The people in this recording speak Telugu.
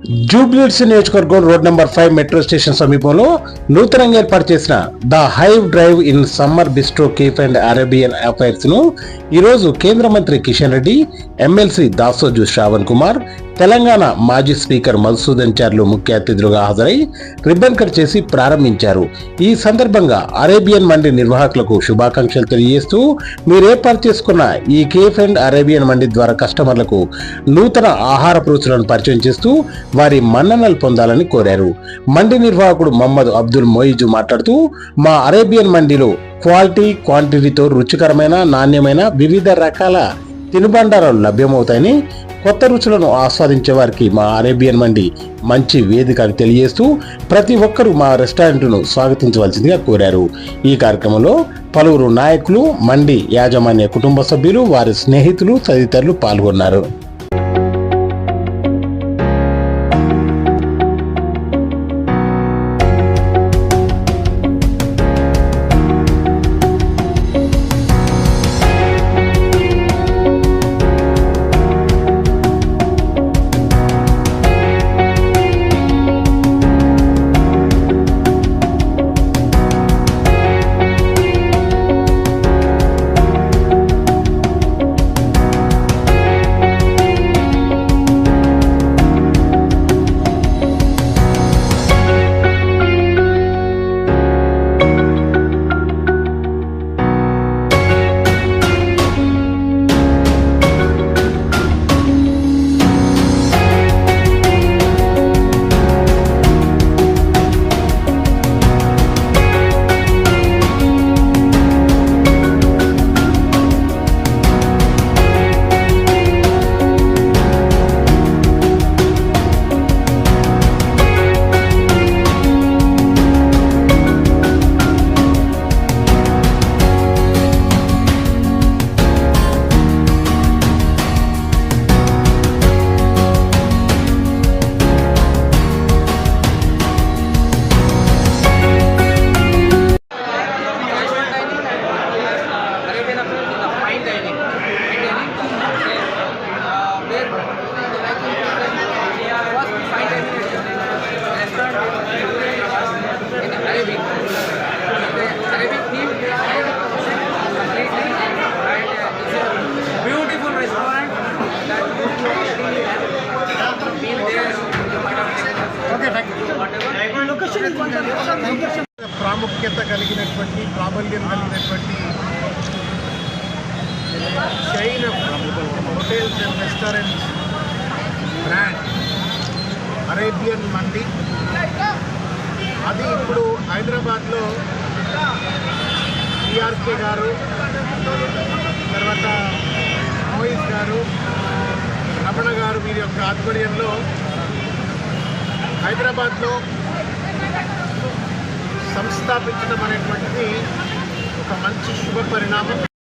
జూబ్లీహిల్స్ నియోజకవర్గం రోడ్ నెంబర్ 5 మెట్రో స్టేషన్ సమీపంలో నూతనంగా ఏర్పాటు చేసిన the hive drive in summer bistro cafe and Arabian affairs ను ఈరోజు కేంద్ర మంత్రి కిషన్ రెడ్డి, ఎమ్మెల్సీ దాసోజు శ్రావణ్ కుమార్, తెలంగాణ మాజీ స్పీకర్ మధుసూదన్ చార్లు ముఖ్య అతిథులుగా హాజరై రిబ్బన్ కట్ చేసి ప్రారంభించారు. ఈ సందర్భంగా అరేబియన్ మండి నిర్వాహకులకు శుభాకాంక్షలు తెలియజేస్తూ మీరు ఏర్పాటు చేసుకున్న ఈ కేఫ్ అండ్ అరేబియన్ మండి ద్వారా కస్టమర్లకు నూతన ఆహార రుచులను పరిచయం చేస్తూ వారి మన్ననలు పొందాలని కోరారు. మండి నిర్వాహకుడు మహమ్మద్ అబ్దుల్ మొయిజు మాట్లాడుతూ మా అరేబియన్ మండిలో క్వాలిటీ, క్వాంటిటీతో రుచికరమైన, నాణ్యమైన వివిధ రకాల తినుబండారాలు లభ్యమవుతాయని, కొత్త రుచులను ఆస్వాదించే వారికి మా అరేబియన్ మండి మంచి వేదిక అని తెలియజేస్తూ ప్రతి ఒక్కరూ మా రెస్టారెంట్ను స్వాగతించవలసిందిగా కోరారు. ఈ కార్యక్రమంలో పలువురు నాయకులు, మండి యాజమాన్య కుటుంబ సభ్యులు, వారి స్నేహితులు తదితరులు పాల్గొన్నారు. ప్రాముఖ్యత కలిగినటువంటి, ప్రాబల్యం కలిగినటువంటి chain of hotels and restaurants brand Arabian Mandi, అది ఇప్పుడు హైదరాబాద్లో పిఆర్కే గారు, తర్వాత మోయిజ్ గారు, రమణ గారు, వీరి యొక్క ఆధ్వర్యంలో హైదరాబాద్లో సంస్థాపించడం అనేటువంటిది ఒక మంచి శుభ పరిణామం.